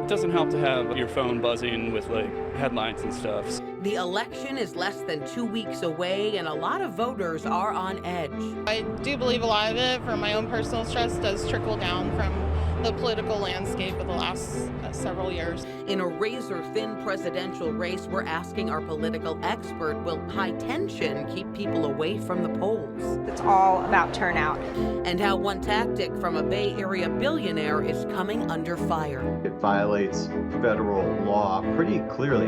Doesn't help to have your phone buzzing with like headlines and stuff. The election is less than 2 weeks away, and a lot of voters are on edge. I do believe a lot of it, for my own personal stress, does trickle down from the political landscape of the last several years. In a razor-thin presidential race, we're asking our political expert, will high tension keep people away from the polls? It's all about turnout. And how one tactic from a Bay Area billionaire is coming under fire. It violates federal law pretty clearly.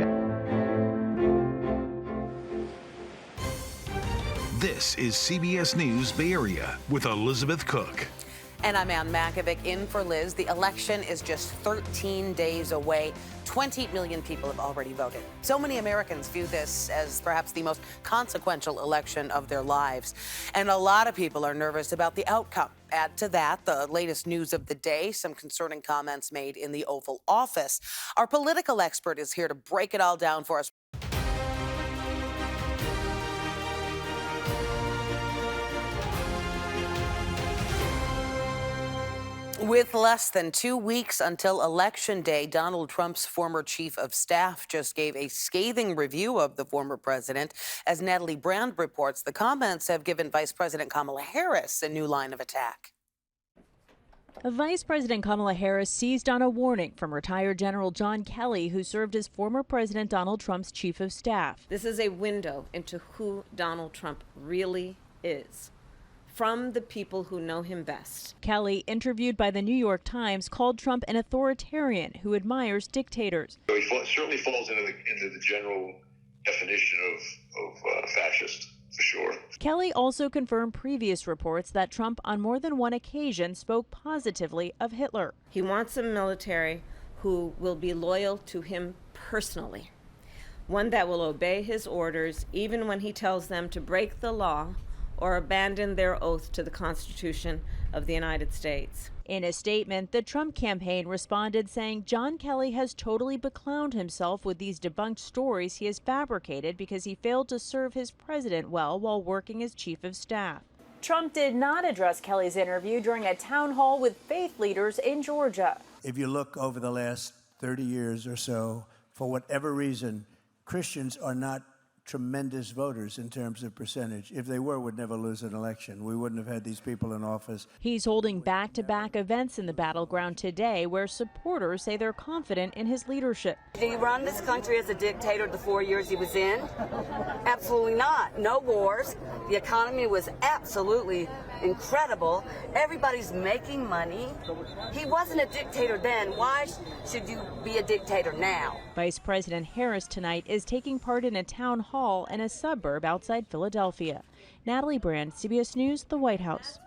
This is CBS News Bay Area with Elizabeth Cook. And I'm Makovec in for Liz. The election is just 13 days away. 20 million people have already voted. So many Americans view this as perhaps the most consequential election of their lives. And a lot of people are nervous about the outcome. Add to that the latest news of the day, some concerning comments made in the Oval Office. Our political expert is here to break it all down for us. With less than 2 weeks until Election Day, Donald Trump's former chief of staff just gave a scathing review of the former president. As Natalie Brand reports, the comments have given Vice President Kamala Harris a new line of attack. Vice President Kamala Harris seized on a warning from retired General John Kelly, who served as former President Donald Trump's chief of staff. This is a window into who Donald Trump really is, from the people who know him best. Kelly, interviewed by the New York Times, called Trump an authoritarian who admires dictators. He certainly falls into the general definition of fascist, for sure. Kelly also confirmed previous reports that Trump on more than one occasion spoke positively of Hitler. He wants a military who will be loyal to him personally, one that will obey his orders even when he tells them to break the law or abandon their oath to the Constitution of the United States. In a statement, the Trump campaign responded saying John Kelly has totally beclowned himself with these debunked stories he has fabricated because he failed to serve his president well while working as chief of staff. Trump did not address Kelly's interview during a town hall with faith leaders in Georgia. If you look over the last 30 years or so, for whatever reason, Christians are not tremendous voters in terms of percentage. If they were, we'd never lose an election. We wouldn't have had these people in office. He's holding back-to-back events in the battleground today where supporters say they're confident in his leadership. Did he run this country as a dictator the 4 years he was in? Absolutely not. No wars. The economy was absolutely incredible. Everybody's making money. He wasn't a dictator then. Why should you be a dictator now? Vice President Harris tonight is taking part in a town hall in a suburb outside Philadelphia. Natalie Brand, CBS News, the White House.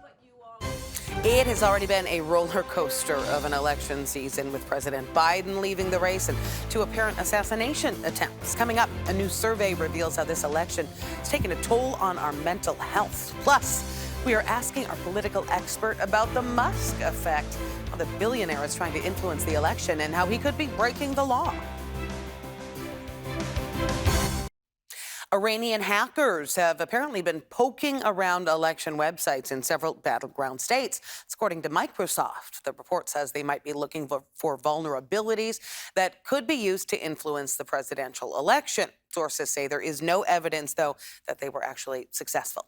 It has already been a roller coaster of an election season, with President Biden leaving the race and two apparent assassination attempts. Coming up, a new survey reveals how this election has taken a toll on our mental health. Plus, we are asking our political expert about the Musk effect, how the billionaire is trying to influence the election and how he could be breaking the law. Iranian hackers have apparently been poking around election websites in several battleground states. That's according to Microsoft. The report says they might be looking for vulnerabilities that could be used to influence the presidential election. Sources say there is no evidence, though, that they were actually successful.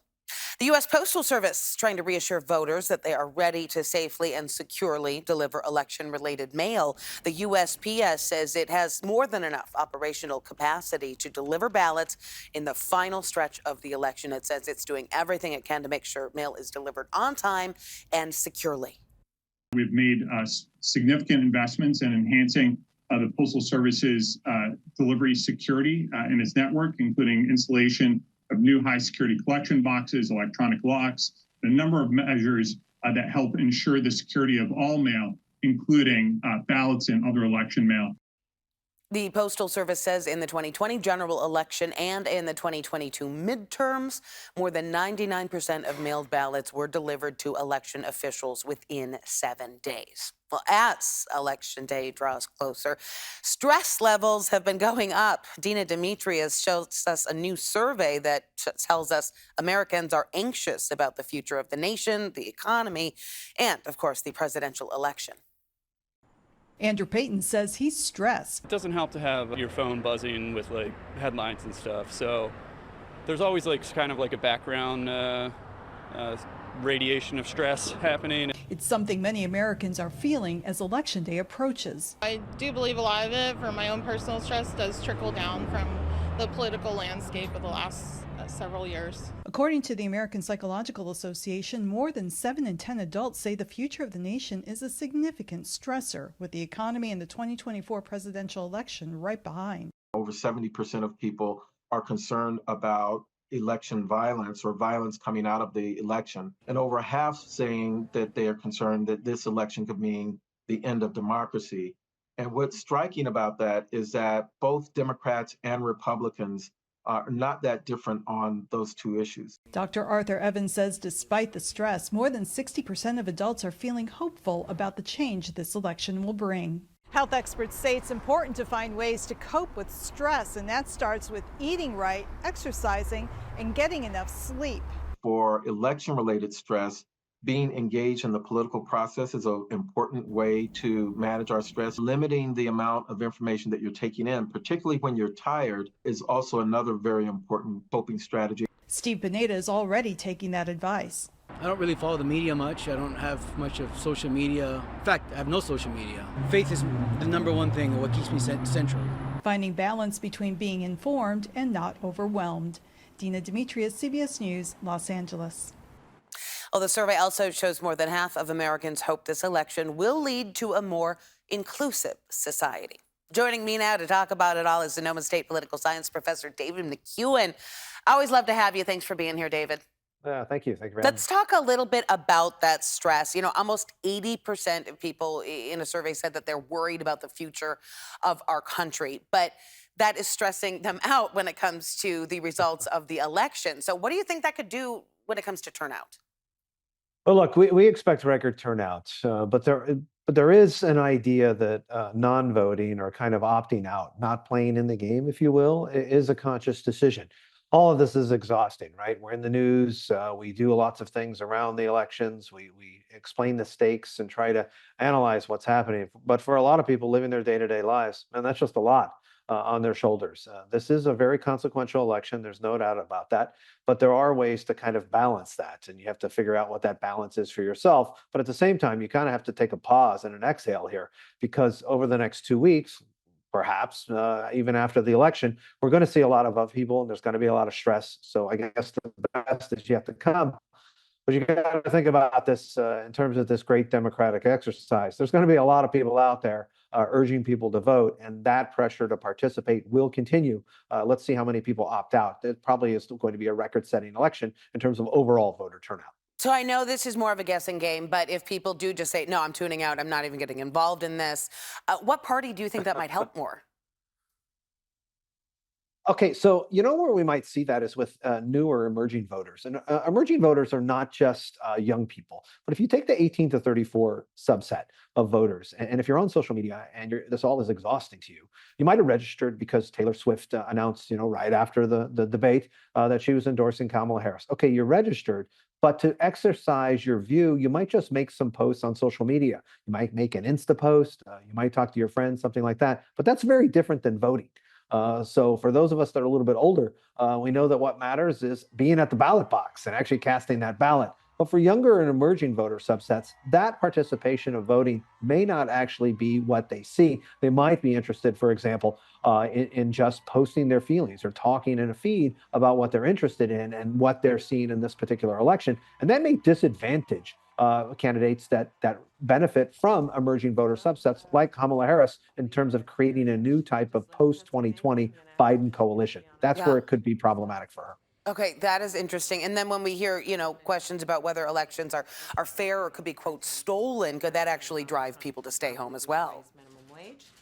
The U.S. Postal Service is trying to reassure voters that they are ready to safely and securely deliver election-related mail. The USPS says it has more than enough operational capacity to deliver ballots in the final stretch of the election. It says it's doing everything it can to make sure mail is delivered on time and securely. We've made significant investments in enhancing the Postal Service's delivery security in its network, including installation of new high-security collection boxes, electronic locks, a number of measures that help ensure the security of all mail, including ballots and other election mail. The Postal Service says in the 2020 general election and in the 2022 midterms, more than 99% of mailed ballots were delivered to election officials within 7 days. Well, as Election Day draws closer, stress levels have been going up. Dina Demetrius shows us a new survey that tells us Americans are anxious about the future of the nation, the economy, and, of course, the presidential election. Andrew Payton says he's stressed. It doesn't help to have your phone buzzing with like headlines and stuff. So there's always like kind of like a background radiation of stress happening. It's something many Americans are feeling as Election Day approaches. I do believe a lot of it, for my own personal stress, does trickle down from the political landscape of the last several years. According to the American Psychological Association, more than 7 in 10 adults say the future of the nation is a significant stressor, with the economy and the 2024 presidential election right behind. Over 70% of people are concerned about election violence or violence coming out of the election, and over half saying that they are concerned that this election could mean the end of democracy. And what's striking about that is that both Democrats and Republicans are not that different on those two issues. Dr. Arthur Evans says despite the stress, more than 60% of adults are feeling hopeful about the change this election will bring. Health experts say it's important to find ways to cope with stress, and that starts with eating right, exercising, and getting enough sleep. For election-related stress, being engaged in the political process is an important way to manage our stress. Limiting the amount of information that you're taking in, particularly when you're tired, is also another very important coping strategy. Steve Pineda is already taking that advice. I don't really follow the media much. I don't have much of social media. In fact, I have no social media. Faith is the number one thing, what keeps me central. Finding balance between being informed and not overwhelmed. Dina Demetrius, CBS News, Los Angeles. Well, the survey also shows more than half of Americans hope this election will lead to a more inclusive society. Joining me now to talk about it all is Sonoma State political science professor David McEwen. I always love to have you. Thanks for being here, David. Thank you. Thank you very much. Let's talk a little bit about that stress. You know, almost 80% of people in a survey said that they're worried about the future of our country, but that is stressing them out when it comes to the results of the election. So what do you think that could do when it comes to turnout? Well, look, we expect record turnout, but there is an idea that non-voting or kind of opting out, not playing in the game, if you will, is a conscious decision. All of this is exhausting, right? We're in the news. We do lots of things around the elections. We explain the stakes and try to analyze what's happening. But for a lot of people living their day-to-day lives, and that's just a lot on their shoulders. This is a very consequential election. There's no doubt about that. But there are ways to kind of balance that. And you have to figure out what that balance is for yourself. But at the same time, you kind of have to take a pause and an exhale here, because over the next 2 weeks, perhaps even after the election, we're going to see a lot of upheaval and there's going to be a lot of stress. So I guess the best is yet to come. But you got to think about this in terms of this great democratic exercise. There's going to be a lot of people out there urging people to vote, and that pressure to participate will continue. Let's see how many people opt out. It probably is going to be a record-setting election in terms of overall voter turnout. So I know this is more of a guessing game, but if people do just say, no, I'm tuning out, I'm not even getting involved in this, what party do you think that might help more? Okay, so you know where we might see that is with newer emerging voters. And emerging voters are not just young people, but if you take the 18 to 34 subset of voters, and if you're on social media and this all is exhausting to you, you might have registered because Taylor Swift announced, right after the debate that she was endorsing Kamala Harris. Okay, you're registered, but to exercise your view, you might just make some posts on social media. You might make an Insta post, you might talk to your friends, something like that, but that's very different than voting. So for those of us that are a little bit older, we know that what matters is being at the ballot box and actually casting that ballot. But for younger and emerging voter subsets, that participation of voting may not actually be what they see. They might be interested, for example, in just posting their feelings or talking in a feed about what they're interested in and what they're seeing in this particular election. And that may disadvantage candidates that benefit from emerging voter subsets like Kamala Harris in terms of creating a new type of post-2020 Biden coalition. That's where it could be problematic for her. Okay, that is interesting. And then when we hear, questions about whether elections are fair or could be, quote, stolen, could that actually drive people to stay home as well?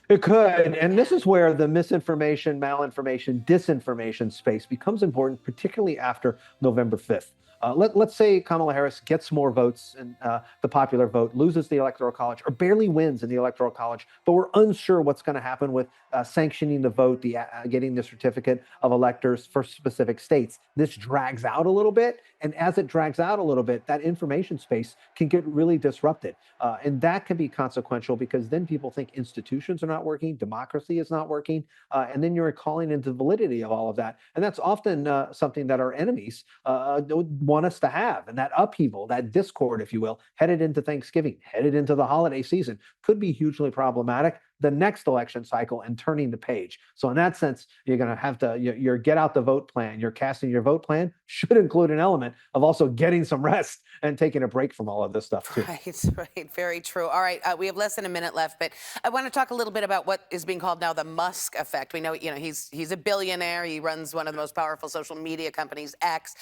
It could. And this is where the misinformation, malinformation, disinformation space becomes important, particularly after November 5th. Let's say Kamala Harris gets more votes in the popular vote, loses the Electoral College, or barely wins in the Electoral College, but we're unsure what's going to happen with sanctioning the vote, getting the certificate of electors for specific states. This drags out a little bit, and as it drags out a little bit, that information space can get really disrupted, and that can be consequential because then people think institutions are not working, democracy is not working, and then you're calling into the validity of all of that, and that's often something that our enemies want us to have. And that upheaval, that discord, if you will, headed into Thanksgiving, headed into the holiday season, could be hugely problematic the next election cycle and turning the page. So in that sense, you're going to have to, your get out the vote plan, your casting your vote plan should include an element of also getting some rest and taking a break from all of this stuff too. Right. Very true. All right. We have less than a minute left, but I want to talk a little bit about what is being called now the Musk effect. We know, he's a billionaire. He runs one of the most powerful social media companies, X,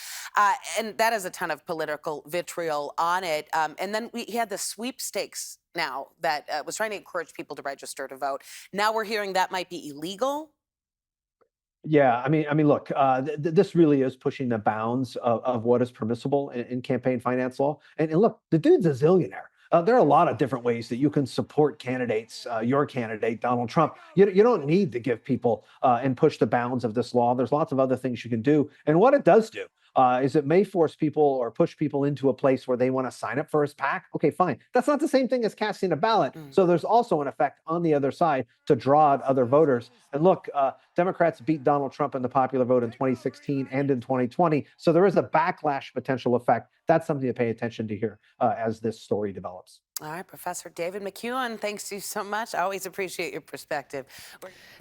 and that has a ton of political vitriol on it. And then he had the sweepstakes now that was trying to encourage people to register to vote. Now we're hearing that might be illegal. Yeah, I mean, look, this really is pushing the bounds of what is permissible in campaign finance law. And look, the dude's a zillionaire. There are a lot of different ways that you can support candidates, your candidate, Donald Trump. You don't need to give people and push the bounds of this law. There's lots of other things you can do. And what it does do is it may force people or push people into a place where they want to sign up for his PAC. Okay, fine. That's not the same thing as casting a ballot. So there's also an effect on the other side to draw out other voters. And look, Democrats beat Donald Trump in the popular vote in 2016 and in 2020. So there is a backlash potential effect. That's something to pay attention to here as this story develops. All right, Professor David McEwen, thanks you so much. I always appreciate your perspective.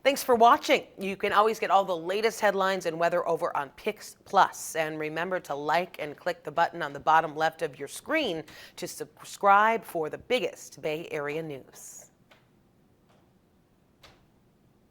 Thanks for watching. You can always get all the latest headlines and weather over on Pix Plus. And remember to like and click the button on the bottom left of your screen to subscribe for the biggest Bay Area news.